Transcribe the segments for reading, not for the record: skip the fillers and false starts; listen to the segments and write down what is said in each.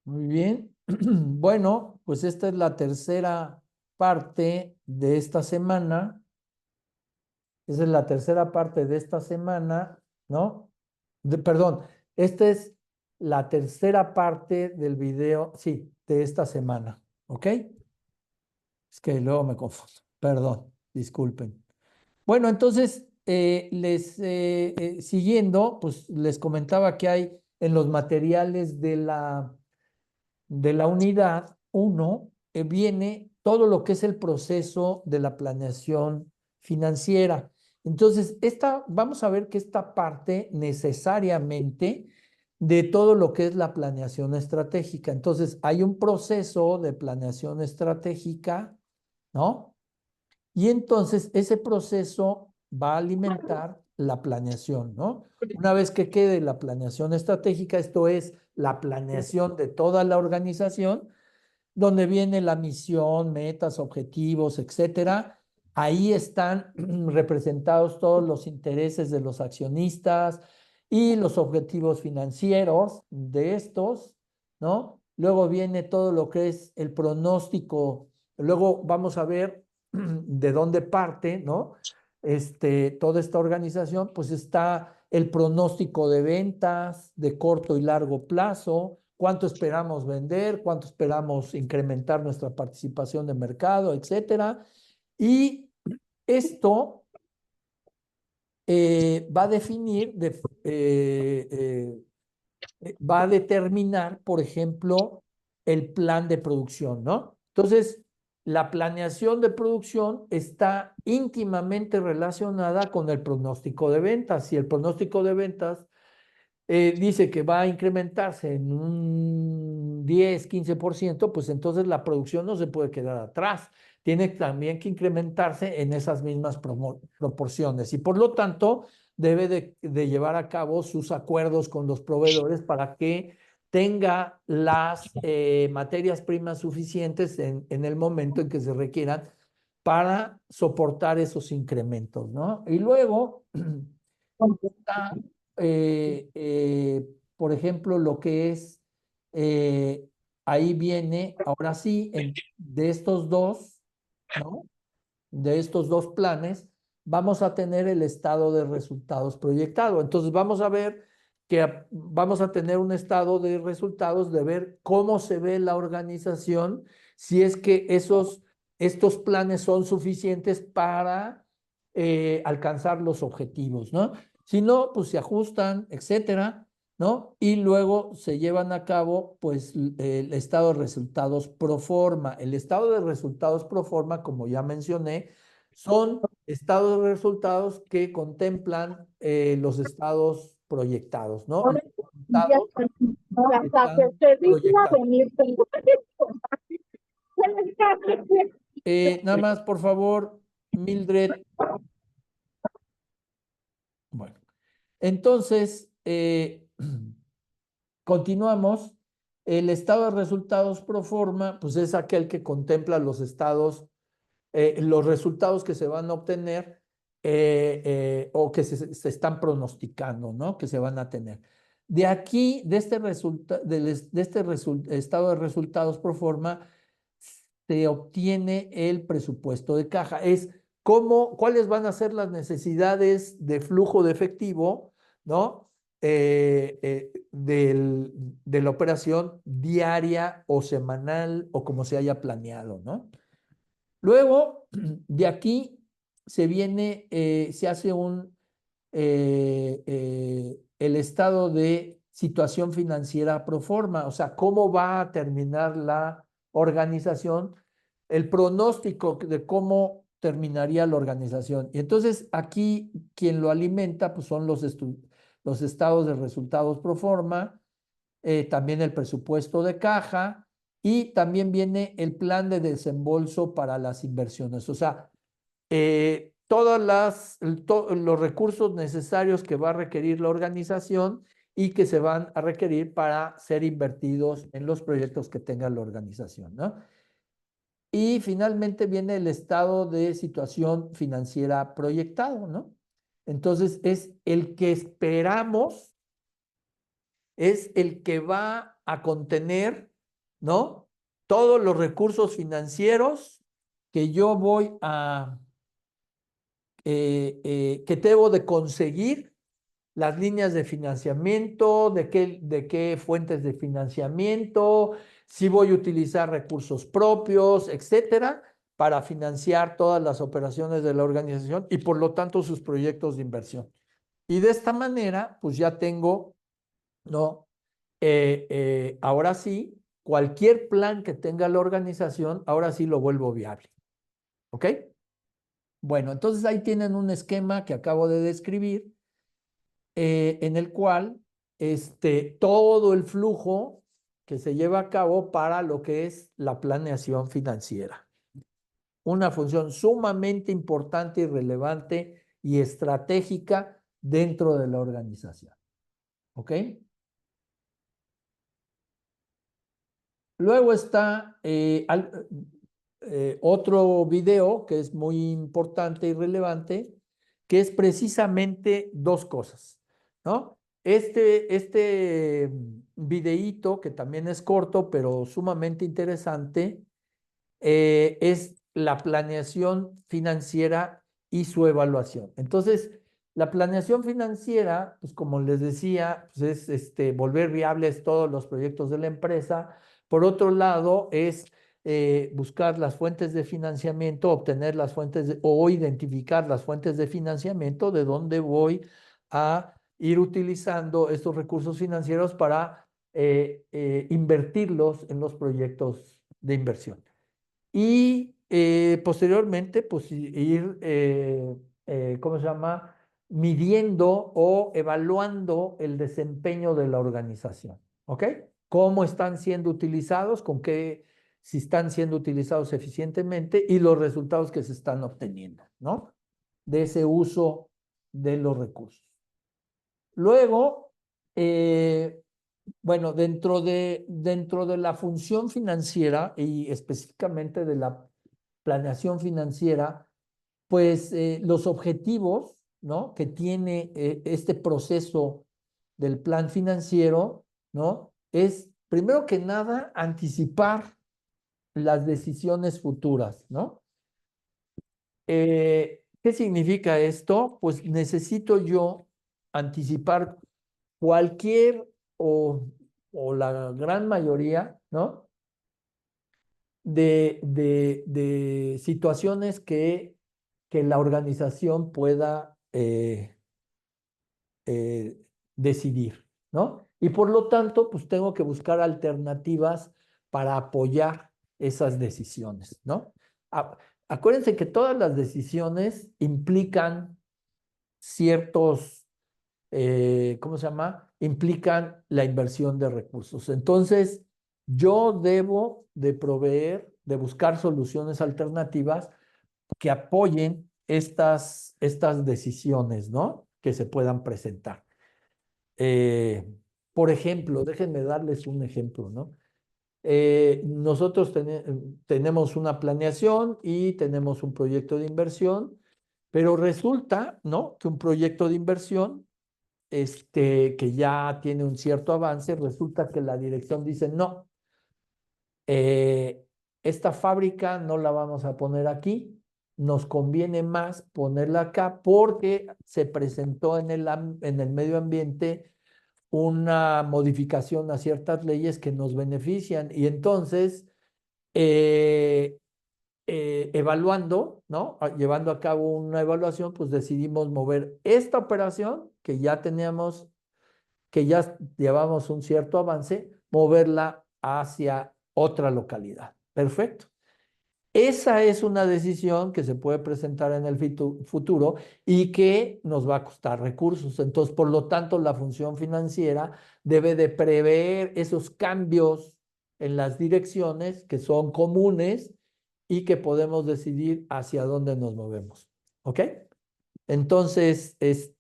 Muy bien. Bueno, pues esta es la tercera parte de esta semana. Esa es la tercera parte de esta semana, ¿no? Perdón, esta es la tercera parte del video, sí, de esta semana, ¿ok? Es que luego me confundo. Perdón, disculpen. Bueno, entonces, siguiendo, pues les comentaba que hay en los materiales de la unidad uno viene todo lo que es el proceso de la planeación financiera. Entonces, vamos a ver que esta parte necesariamente de todo lo que es la planeación estratégica. Entonces, hay un proceso de planeación estratégica, ¿no? Y entonces ese proceso va a alimentar la planeación, ¿no? Una vez que quede la planeación estratégica, esto es la planeación de toda la organización, donde viene la misión, metas, objetivos, etcétera. Ahí están representados todos los intereses de los accionistas y los objetivos financieros de estos, ¿no? Luego viene todo lo que es el pronóstico. Luego vamos a ver de dónde parte, ¿no? Toda esta organización, pues está el pronóstico de ventas de corto y largo plazo, cuánto esperamos vender, cuánto esperamos incrementar nuestra participación de mercado, etcétera. Y esto va a definir, va a determinar, por ejemplo, el plan de producción, ¿no? Entonces, la planeación de producción está íntimamente relacionada con el pronóstico de ventas. Si el pronóstico de ventas dice que va a incrementarse en un 10-15%, pues entonces la producción no se puede quedar atrás. Tiene también que incrementarse en esas mismas proporciones y por lo tanto debe de llevar a cabo sus acuerdos con los proveedores para que tenga las materias primas suficientes en el momento en que se requieran para soportar esos incrementos, ¿no? Y luego está, eh, eh, por ejemplo, lo que es, eh, ahí viene, ahora sí, de estos dos, ¿no? De estos dos planes, vamos a tener el estado de resultados proyectado. Entonces vamos a ver que vamos a tener un estado de resultados de ver cómo se ve la organización, si es que estos planes son suficientes para alcanzar los objetivos, ¿no? Si no, pues se ajustan, etcétera, ¿no? Y luego se llevan a cabo, pues, el estado de resultados pro forma. El estado de resultados pro forma, como ya mencioné, son estados de resultados que contemplan los estados proyectados, ¿no? Los resultados que están proyectados. Nada más, por favor, Mildred. Bueno, entonces, continuamos. El estado de resultados pro forma, pues es aquel que contempla los resultados que se van a obtener o que se están pronosticando, ¿no? Que se van a tener. De aquí, estado de resultados pro forma, se obtiene el presupuesto de caja. Es cuáles van a ser las necesidades de flujo de efectivo, ¿no? De la operación diaria o semanal o como se haya planeado, ¿no? Luego, de aquí se hace el estado de situación financiera pro forma, o sea, cómo va a terminar la organización, el pronóstico de cómo terminaría la organización. Y entonces aquí quien lo alimenta, pues son los estados de resultados pro forma, también el presupuesto de caja y también viene el plan de desembolso para las inversiones. O sea, los recursos necesarios que va a requerir la organización y que se van a requerir para ser invertidos en los proyectos que tenga la organización, ¿no? Y finalmente viene el estado de situación financiera proyectado, ¿no? Entonces es el que esperamos, es el que va a contener ¿no? Todos los recursos financieros que yo voy que debo de conseguir, las líneas de financiamiento, de qué fuentes de financiamiento, si voy a utilizar recursos propios, etcétera, para financiar todas las operaciones de la organización y por lo tanto sus proyectos de inversión. Y de esta manera, pues ya tengo, ¿no? Ahora sí, cualquier plan que tenga la organización, ahora sí lo vuelvo viable. ¿Ok? Bueno, entonces ahí tienen un esquema que acabo de describir, en el cual todo el flujo que se lleva a cabo para lo que es la planeación financiera. Una función sumamente importante y relevante y estratégica dentro de la organización. ¿Ok? Luego está otro video que es muy importante y relevante, que es precisamente dos cosas, ¿no? Este videíto, que también es corto, pero sumamente interesante, es la planeación financiera y su evaluación. Entonces, la planeación financiera, pues como les decía, pues es volver viables todos los proyectos de la empresa. Por otro lado, es buscar las fuentes de financiamiento, obtener las o identificar las fuentes de financiamiento de dónde voy a ir utilizando estos recursos financieros para invertirlos en los proyectos de inversión. Y posteriormente, pues ir, ¿cómo se llama? Midiendo o evaluando el desempeño de la organización. ¿Ok? Cómo están siendo utilizados, si están siendo utilizados eficientemente y los resultados que se están obteniendo, ¿no? De ese uso de los recursos. Luego, bueno, dentro de la función financiera y específicamente de la planeación financiera, pues los objetivos, ¿no? Que tiene este proceso del plan financiero, ¿no? Es, primero que nada, anticipar las decisiones futuras, ¿no? ¿Qué significa esto? Pues necesito yo anticipar cualquier o la gran mayoría, ¿no? De situaciones que la organización pueda eh, decidir, ¿no? Y por lo tanto, pues tengo que buscar alternativas para apoyar esas decisiones, ¿no? Acuérdense que todas las decisiones implican ciertos, ¿cómo se llama? Implican la inversión de recursos. Entonces, yo debo de proveer, de buscar soluciones alternativas que apoyen estas decisiones, ¿no? Que se puedan presentar. Eh, por ejemplo, déjenme darles un ejemplo, ¿no? Nosotros tenemos una planeación y tenemos un proyecto de inversión, pero resulta, ¿no? Que un proyecto de inversión, que ya tiene un cierto avance, resulta que la dirección dice, no, eh, esta fábrica no la vamos a poner aquí, nos conviene más ponerla acá porque se presentó en el medio ambiente una modificación a ciertas leyes que nos benefician y entonces eh, evaluando, ¿no? Llevando a cabo una evaluación, pues decidimos mover esta operación que ya teníamos, que ya llevamos un cierto avance, moverla hacia otra localidad. Perfecto. Esa es una decisión que se puede presentar en el futuro y que nos va a costar recursos. Entonces, por lo tanto, la función financiera debe de prever esos cambios en las direcciones que son comunes y que podemos decidir hacia dónde nos movemos. ¿Ok? Entonces, esos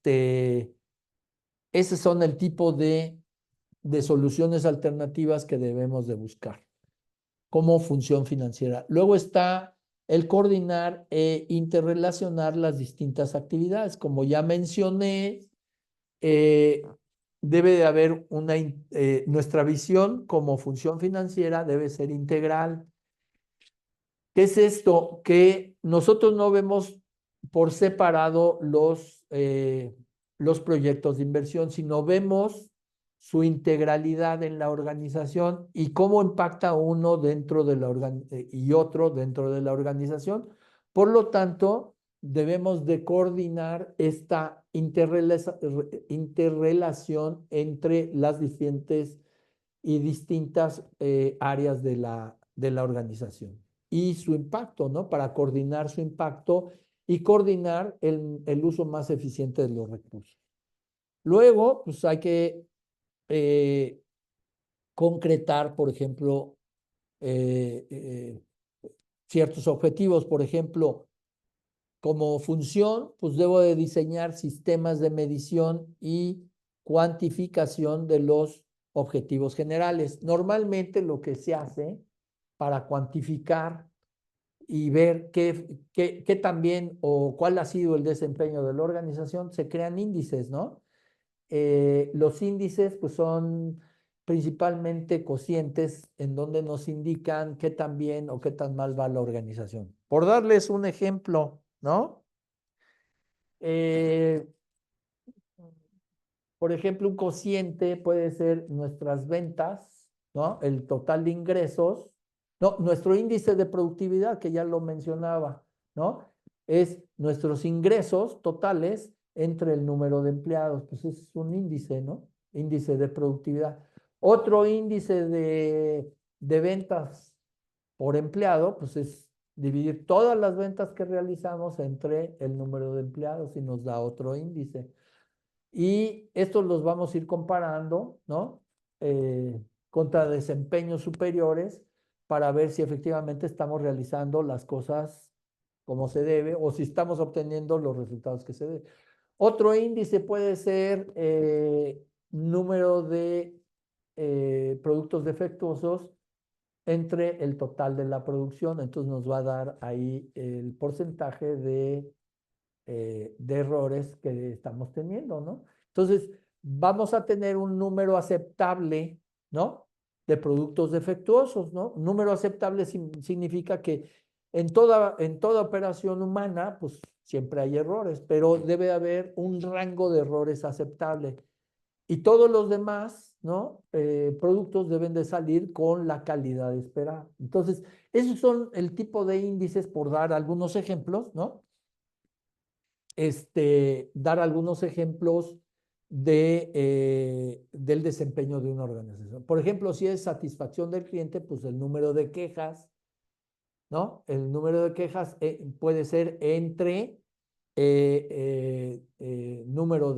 son el tipo de soluciones alternativas que debemos de buscar como función financiera. Luego está el coordinar e interrelacionar las distintas actividades. Como ya mencioné, eh, debe de haber nuestra visión como función financiera debe ser integral. ¿Qué es esto? Que nosotros no vemos por separado los proyectos de inversión, sino vemos su integralidad en la organización y cómo impacta uno dentro de y otro dentro de la organización. Por lo tanto, debemos de coordinar esta interrelación entre las diferentes y distintas áreas de la organización y su impacto, ¿no? Para coordinar su impacto y coordinar el uso más eficiente de los recursos. Luego, pues hay que eh, concretar, por ejemplo, eh, eh, ciertos objetivos. Por ejemplo, como función, pues debo de diseñar sistemas de medición y cuantificación de los objetivos generales. Normalmente lo que se hace para cuantificar y ver qué también o cuál ha sido el desempeño de la organización, se crean índices, ¿no? Los índices pues son principalmente cocientes en donde nos indican qué tan bien o qué tan mal va la organización. Por darles un ejemplo, ¿no? Eh, por ejemplo, un cociente puede ser nuestras ventas, ¿no? El total de ingresos, no, nuestro índice de productividad, que ya lo mencionaba, ¿no? Es nuestros ingresos totales entre el número de empleados, pues es un índice, ¿no? Índice de productividad. Otro índice de ventas por empleado, pues es dividir todas las ventas que realizamos entre el número de empleados y nos da otro índice. Y estos los vamos a ir comparando, ¿no? Contra desempeños superiores para ver si efectivamente estamos realizando las cosas como se debe o si estamos obteniendo los resultados que se deben. Otro índice puede ser número de productos defectuosos entre el total de la producción. Entonces nos va a dar ahí el porcentaje de errores que estamos teniendo, ¿no? Entonces, vamos a tener un número aceptable, ¿no? De productos defectuosos, ¿no? Un número aceptable significa que en toda operación humana, pues siempre hay errores, pero debe haber un rango de errores aceptable. Y todos los demás, ¿no? Productos deben de salir con la calidad esperada. Entonces, esos son el tipo de índices, por dar algunos ejemplos, ¿no? Dar algunos ejemplos del desempeño de una organización. Por ejemplo, si es satisfacción del cliente, pues el número de quejas, ¿no? El número de quejas puede ser número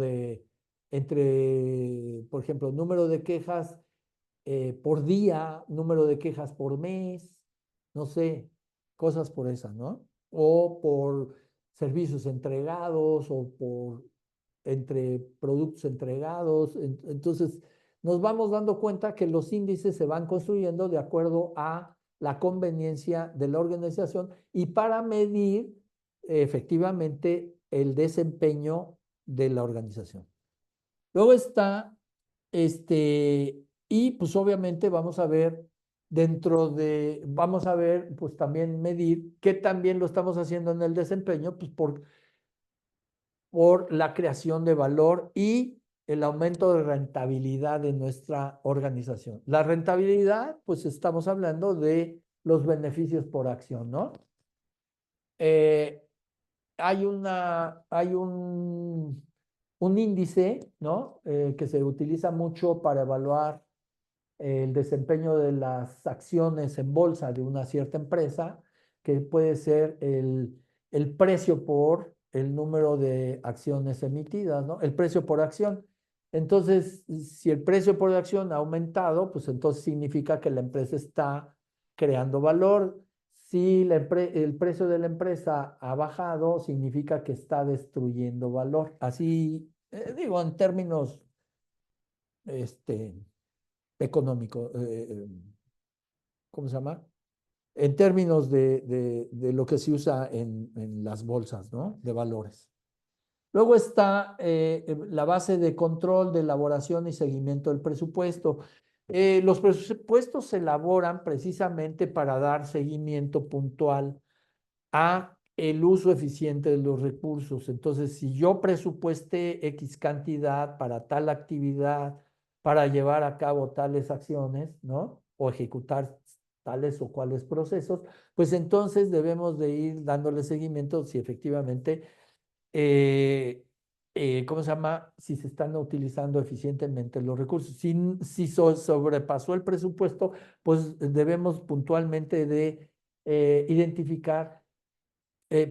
por ejemplo, número de quejas por día, número de quejas por mes, no sé, cosas por esa, ¿no? O por servicios entregados o por entre productos entregados. Entonces, nos vamos dando cuenta que los índices se van construyendo de acuerdo a la conveniencia de la organización y para medir efectivamente el desempeño de la organización. Luego está, y pues obviamente vamos a ver, pues también medir qué también lo estamos haciendo en el desempeño, pues por la creación de valor y el aumento de rentabilidad de nuestra organización. La rentabilidad, pues estamos hablando de los beneficios por acción, ¿no? Eh, hay un índice, ¿no? Que se utiliza mucho para evaluar el desempeño de las acciones en bolsa de una cierta empresa, que puede ser el precio por el número de acciones emitidas, ¿no? El precio por acción. Entonces, si el precio por acción ha aumentado, pues entonces significa que la empresa está creando valor. Si el precio de la empresa ha bajado, significa que está destruyendo valor. Así, digo, en términos, este, económico, ¿cómo se llama? En términos de lo que se usa en las bolsas, ¿no? De valores. Luego está la base de control de elaboración y seguimiento del presupuesto. Los presupuestos se elaboran precisamente para dar seguimiento puntual a el uso eficiente de los recursos. Entonces, si yo presupuesté X cantidad para tal actividad, para llevar a cabo tales acciones, ¿no? O ejecutar tales o cuales procesos, pues entonces debemos de ir dándole seguimiento si efectivamente, ¿cómo se llama? Si se están utilizando eficientemente los recursos. Si sobrepasó el presupuesto, pues debemos puntualmente de identificar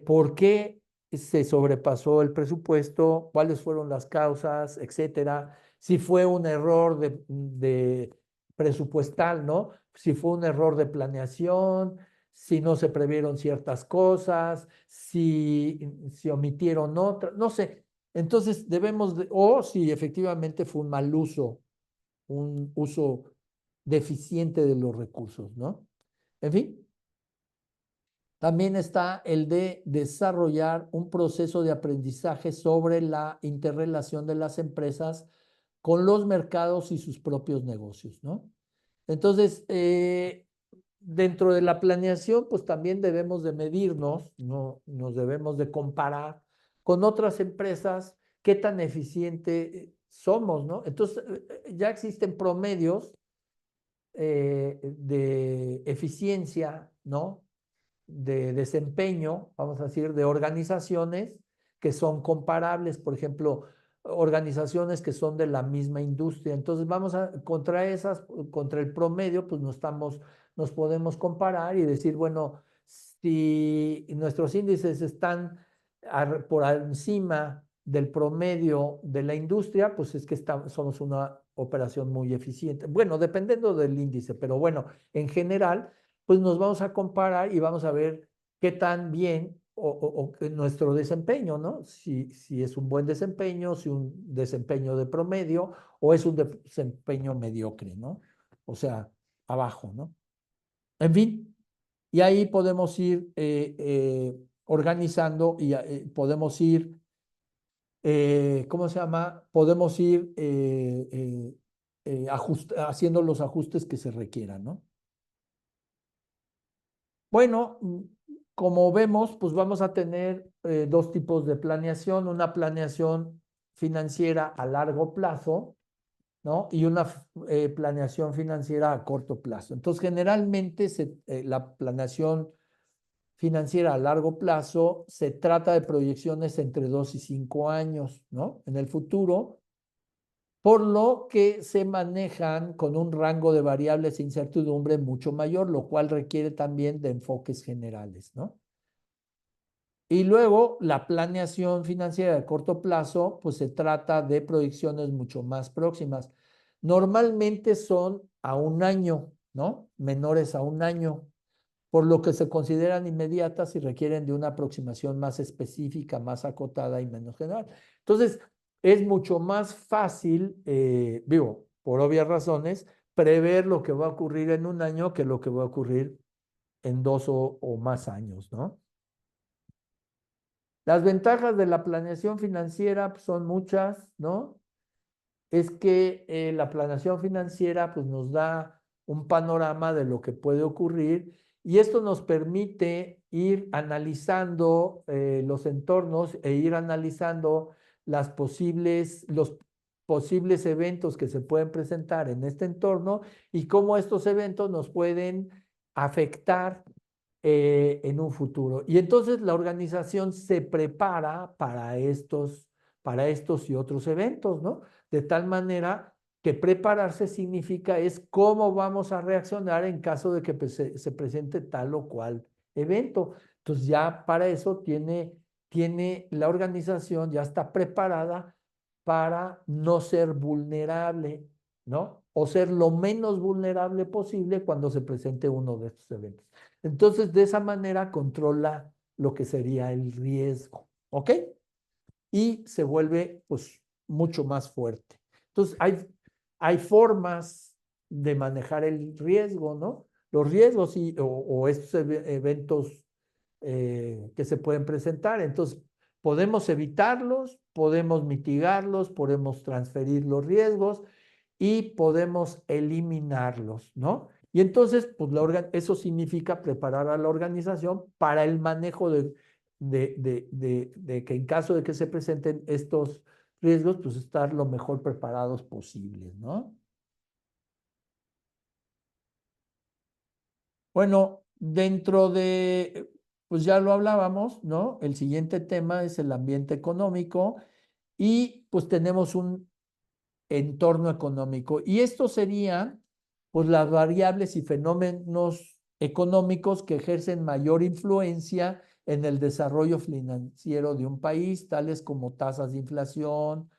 por qué se sobrepasó el presupuesto, cuáles fueron las causas, etcétera, si fue un error de presupuestal, ¿no? Si fue un error de planeación, si no se previeron ciertas cosas, si omitieron otras, no sé. Entonces debemos, o si efectivamente fue un uso deficiente de los recursos, ¿no? En fin. También está el de desarrollar un proceso de aprendizaje sobre la interrelación de las empresas con los mercados y sus propios negocios, ¿no? Entonces, dentro de la planeación, pues también debemos de medirnos, ¿no? Nos debemos de comparar con otras empresas, qué tan eficiente somos, ¿no? Entonces, ya existen promedios de eficiencia, ¿no? De desempeño, vamos a decir, de organizaciones que son comparables, por ejemplo, organizaciones que son de la misma industria. Entonces, contra esas, contra el promedio, pues nos podemos comparar y decir, bueno, si nuestros índices están por encima del promedio de la industria, pues es que somos una operación muy eficiente. Bueno, dependiendo del índice, pero bueno, en general, pues nos vamos a comparar y vamos a ver qué tan bien o nuestro desempeño, ¿no? Si es un buen desempeño, si un desempeño de promedio o es un desempeño mediocre, ¿no? O sea, abajo, ¿no? En fin, y ahí podemos ir organizando y podemos ir, ¿cómo se llama? Podemos ir haciendo los ajustes que se requieran, ¿no? Bueno, como vemos, pues vamos a tener dos tipos de planeación, una planeación financiera a largo plazo, ¿no? Y una planeación financiera a corto plazo. Entonces, generalmente la planeación financiera a largo plazo se trata de proyecciones entre 2 y 5 años, ¿no? En el futuro, por lo que se manejan con un rango de variables e incertidumbre mucho mayor, lo cual requiere también de enfoques generales, ¿no? Y luego la planeación financiera de corto plazo, pues se trata de proyecciones mucho más próximas. Normalmente son a un año, ¿no? Menores a un año, por lo que se consideran inmediatas y requieren de una aproximación más específica, más acotada y menos general. Entonces, es mucho más fácil, digo, por obvias razones, prever lo que va a ocurrir en un año que lo que va a ocurrir en 2 o más años, ¿no? Las ventajas de la planeación financiera pues, son muchas, ¿no? Es que la planeación financiera pues, nos da un panorama de lo que puede ocurrir y esto nos permite ir analizando los entornos e ir analizando los posibles eventos que se pueden presentar en este entorno y cómo estos eventos nos pueden afectar en un futuro. Y entonces la organización se prepara para estos y otros eventos, ¿no? De tal manera que prepararse significa es cómo vamos a reaccionar en caso de que se presente tal o cual evento. Entonces ya para eso tiene la organización, ya está preparada para no ser vulnerable, ¿no? O ser lo menos vulnerable posible cuando se presente uno de estos eventos. Entonces, de esa manera controla lo que sería el riesgo, ¿ok? Y se vuelve, pues, mucho más fuerte. Entonces, hay formas de manejar el riesgo, ¿no? Los riesgos o estos eventos que se pueden presentar. Entonces, Podemos evitarlos, podemos mitigarlos, podemos transferir los riesgos y podemos eliminarlos, ¿no? Y entonces, pues eso significa preparar a la organización para el manejo de que en caso de que se presenten estos riesgos, pues estar lo mejor preparados posibles, ¿no? Bueno, pues ya lo hablábamos, ¿no? El siguiente tema es el ambiente económico y pues tenemos un entorno económico. Y esto serían, pues, las variables y fenómenos económicos que ejercen mayor influencia en el desarrollo financiero de un país, tales como tasas de inflación,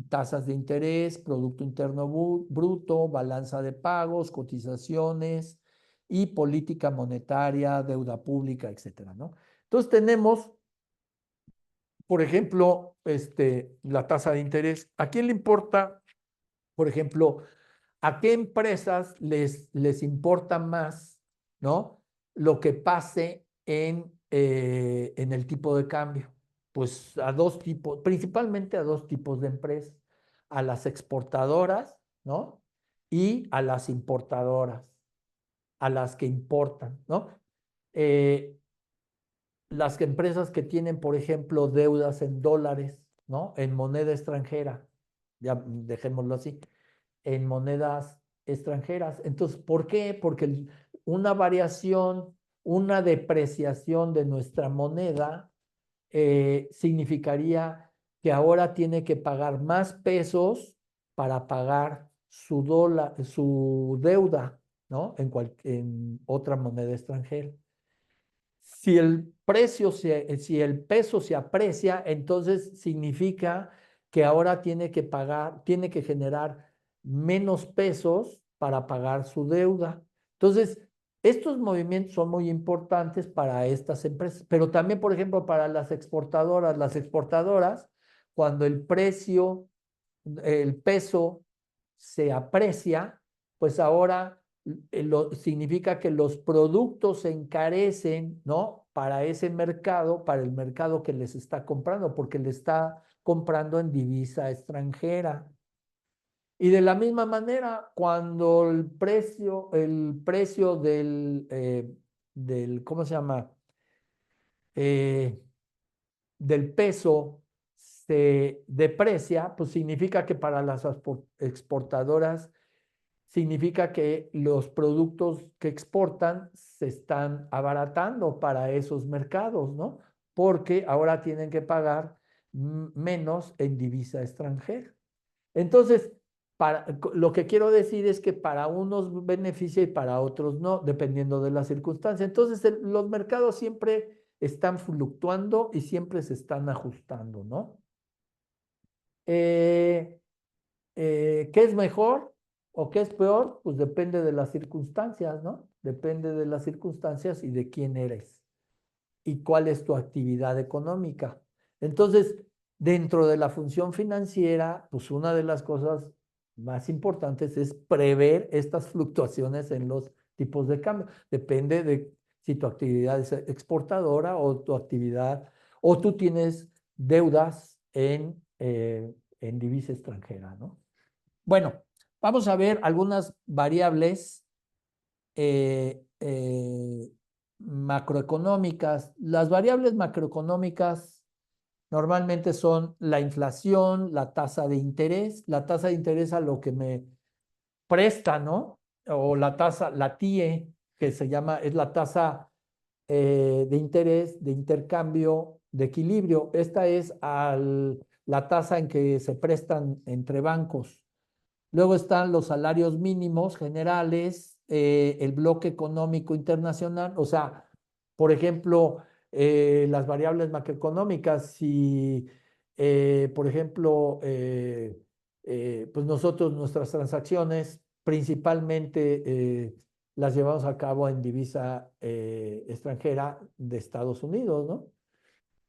tasas de interés, Producto Interno Bruto, balanza de pagos, cotizaciones y política monetaria, deuda pública, etcétera, ¿no? Entonces tenemos, por ejemplo, la tasa de interés. ¿A quién le importa, por ejemplo, a qué empresas les importa más, ¿no? Lo que pase en el tipo de cambio? Pues a dos tipos, principalmente a dos tipos de empresas, a las exportadoras, ¿no? Y a las importadoras, a las que importan, ¿no? Eh, las empresas que tienen, por ejemplo, deudas en dólares, ¿no? En moneda extranjera, ya dejémoslo así, en monedas extranjeras. Entonces, ¿por qué? Porque una variación, una depreciación de nuestra moneda significaría que ahora tiene que pagar más pesos para pagar su deuda, ¿no? En otra moneda extranjera. Si el peso se aprecia, entonces significa que ahora tiene que pagar, tiene que generar menos pesos para pagar su deuda. Entonces, estos movimientos son muy importantes para estas empresas, pero también, por ejemplo, para las exportadoras. Las exportadoras, cuando el peso se aprecia, pues ahora significa que los productos se encarecen, ¿no? Para ese mercado, para el mercado que les está comprando, porque le está comprando en divisa extranjera. Y de la misma manera, cuando el precio ¿cómo se llama? Eh, del peso se deprecia, pues significa que para las exportadoras significa que los productos que exportan se están abaratando para esos mercados, ¿no? Porque ahora tienen que pagar menos en divisa extranjera. Entonces, lo que quiero decir es que para unos beneficia y para otros no, dependiendo de la circunstancia. Entonces, los mercados siempre están fluctuando y siempre se están ajustando, ¿no? Eh, ¿Qué es mejor o qué es peor? Pues depende de las circunstancias, ¿no? Depende de las circunstancias y de quién eres y cuál es tu actividad económica. Entonces, dentro de la función financiera, pues una de las cosas más importantes es prever estas fluctuaciones en los tipos de cambio. Depende de si tu actividad es exportadora o tu actividad, o tú tienes deudas en divisa extranjera, ¿no? Bueno, vamos a ver algunas variables macroeconómicas. Las variables macroeconómicas normalmente son la inflación, la tasa de interés, a lo que me presta, ¿no? O la TIE, que es la tasa de interés, de intercambio, de equilibrio. Esta es la tasa en que se prestan entre bancos. Luego están los salarios mínimos generales, el bloque económico internacional, o sea, por ejemplo, las variables macroeconómicas, si, por ejemplo, pues nosotros nuestras transacciones principalmente las llevamos a cabo en divisa extranjera de Estados Unidos, ¿no?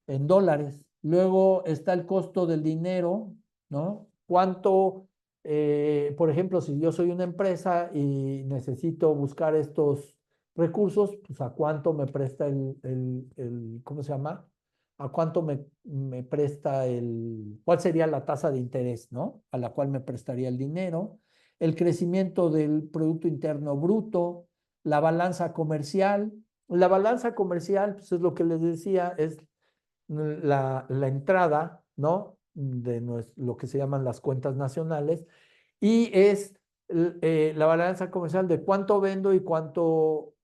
En dólares. Luego está el costo del dinero, ¿no? Por ejemplo, si yo soy una empresa y necesito buscar estos recursos, pues a cuánto me presta ¿cómo se llama? a cuánto me presta cuál sería la tasa de interés, ¿no? A la cual me prestaría el dinero, el crecimiento del Producto Interno Bruto, la balanza comercial. La balanza comercial, pues es lo que les decía, es la entrada, ¿no? De lo que se llaman las cuentas nacionales, y es la balanza comercial de cuánto vendo y cuánto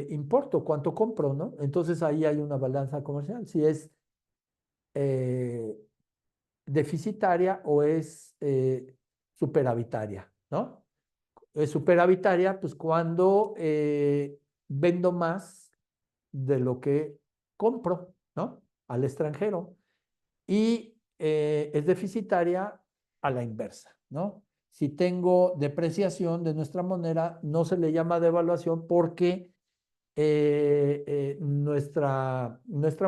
importo, cuánto compro, ¿no? Entonces ahí hay una balanza comercial, si es eh, deficitaria o es superavitaria, ¿no? Es superavitaria, pues cuando vendo más de lo que compro, ¿no? Al extranjero. Y es deficitaria a la inversa, ¿no? Si tengo depreciación de nuestra moneda, no se le llama devaluación porque nuestra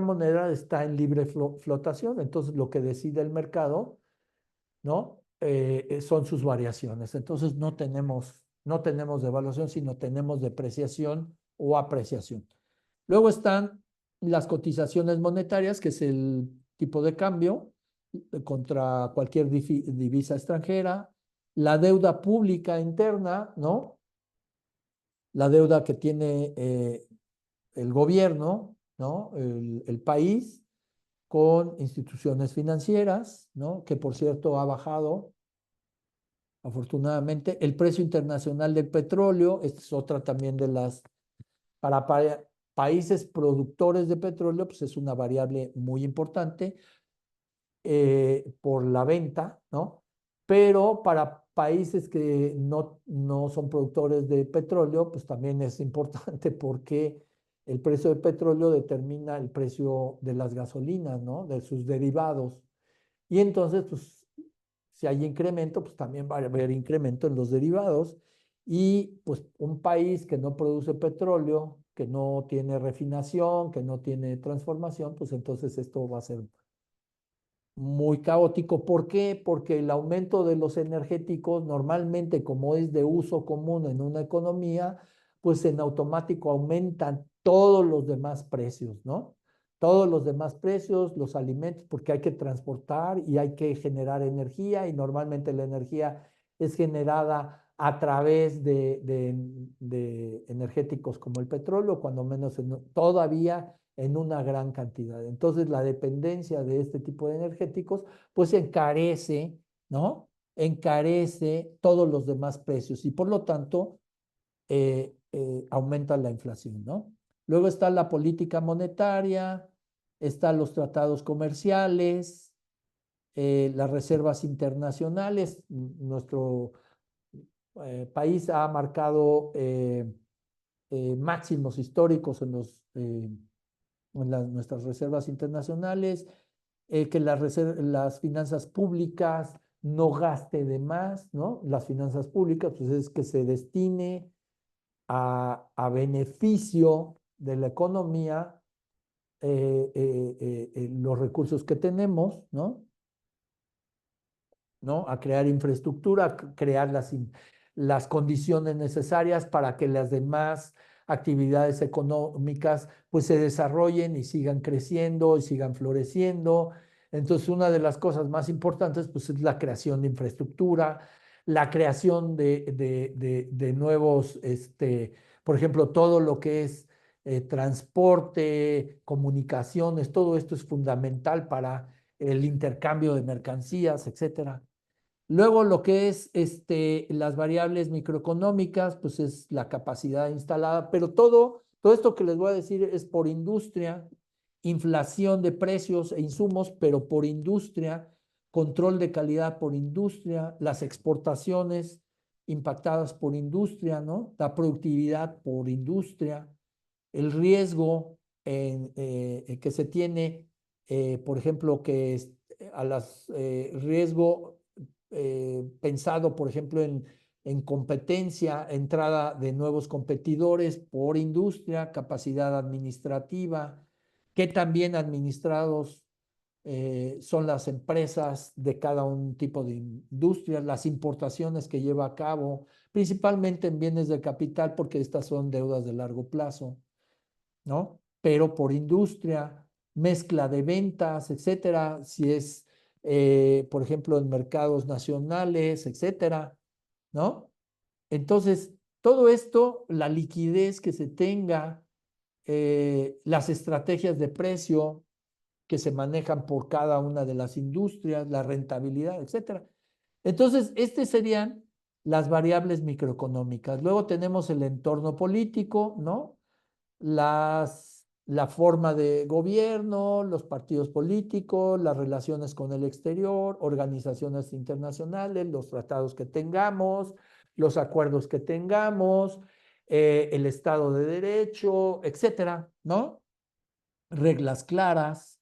moneda está en libre flotación. Entonces, lo que decide el mercado, ¿no? Son sus variaciones. Entonces, no tenemos devaluación, sino tenemos depreciación o apreciación. Luego están las cotizaciones monetarias, que es el tipo de cambio contra cualquier divisa extranjera, la deuda pública interna, ¿no? La deuda que tiene el gobierno, ¿no? El país con instituciones financieras, ¿no? Que por cierto ha bajado afortunadamente. El precio internacional del petróleo, esta es otra también de las, para países productores de petróleo, pues es una variable muy importante por la venta, ¿no? Pero para países que no son productores de petróleo, pues también es importante porque el precio del petróleo determina el precio de las gasolinas, ¿no? De sus derivados. Y entonces, pues, si hay incremento, pues también va a haber incremento en los derivados. Y pues un país que no produce petróleo, que no tiene refinación, que no tiene transformación, pues entonces esto va a ser muy caótico. ¿Por qué? Porque el aumento de los energéticos normalmente, como es de uso común en una economía, pues en automático aumentan todos los demás precios, ¿no? Todos los demás precios, los alimentos, porque hay que transportar y hay que generar energía, y normalmente la energía es generada a través de energéticos como el petróleo, cuando menos todavía en una gran cantidad. Entonces, la dependencia de este tipo de energéticos, pues encarece, ¿no? Encarece todos los demás precios y por lo tanto aumenta la inflación, ¿no? Luego está la política monetaria, están los tratados comerciales, las reservas internacionales. Nuestro país ha marcado máximos históricos en nuestras reservas internacionales, que las finanzas públicas no gaste de más, ¿no? Las finanzas públicas, pues es que se destine a beneficio de la economía los recursos que tenemos, ¿no? ¿No? A crear infraestructura, a crear las condiciones necesarias para que las demás actividades económicas pues se desarrollen y sigan creciendo y sigan floreciendo. Entonces, una de las cosas más importantes pues es la creación de infraestructura, la creación de nuevos, por ejemplo, todo lo que es transporte, comunicaciones, todo esto es fundamental para el intercambio de mercancías, etcétera. Luego, lo que es las variables microeconómicas, pues es la capacidad instalada, pero todo esto que les voy a decir es por industria, inflación de precios e insumos, pero por industria, control de calidad por industria, las exportaciones impactadas por industria, ¿no? La productividad por industria, el riesgo que se tiene, por ejemplo, que es a las riesgo pensado, por ejemplo, en competencia, entrada de nuevos competidores por industria, capacidad administrativa, que también administrados son las empresas de cada un tipo de industria, las importaciones que lleva a cabo, principalmente en bienes de capital, porque estas son deudas de largo plazo, ¿no? pero por industria, mezcla de ventas, etcétera, si es, por ejemplo, en mercados nacionales, etcétera, ¿no? Entonces, todo esto, la liquidez que se tenga, las estrategias de precio que se manejan por cada una de las industrias, la rentabilidad, etcétera. Entonces, estas serían las variables microeconómicas. Luego tenemos el entorno político, ¿no? La forma de gobierno, los partidos políticos, las relaciones con el exterior, organizaciones internacionales, los tratados que tengamos, los acuerdos que tengamos, el Estado de Derecho, etcétera, ¿no? Reglas claras,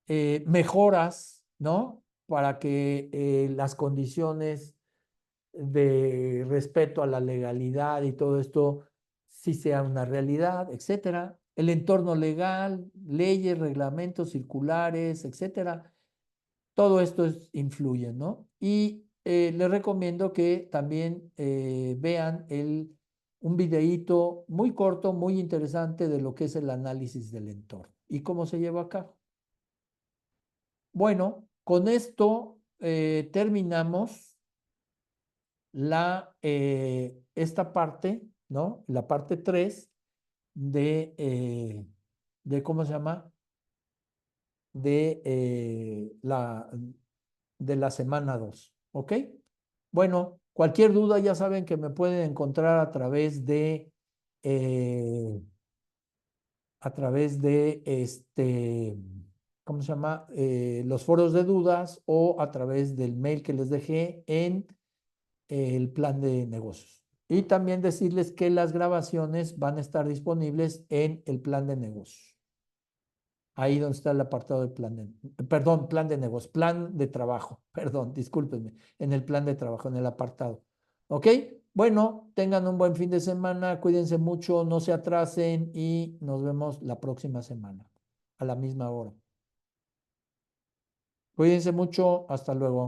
mejoras, ¿no? Para que las condiciones de respeto a la legalidad y todo esto sí sea una realidad, etcétera. El entorno legal, leyes, reglamentos circulares, etcétera. Todo esto influye, ¿no? Y les recomiendo que también vean un videíto muy corto, muy interesante de lo que es el análisis del entorno y cómo se lleva a cabo. Bueno, con esto terminamos esta parte, ¿no? La parte 3 de ¿cómo se llama? De, de la semana 2, ¿ok? Bueno, cualquier duda ya saben que me pueden encontrar eh, a través de ¿cómo se llama? Los foros de dudas o a través del mail que les dejé en el plan de negocios. Y también decirles que las grabaciones van a estar disponibles en el plan de negocios. Ahí donde está el apartado de perdón, plan de negocios, plan de trabajo, perdón, discúlpenme, en el plan de trabajo, en el apartado. ¿Ok? Bueno, tengan un buen fin de semana, cuídense mucho, no se atrasen y nos vemos la próxima semana a la misma hora. Cuídense mucho, hasta luego.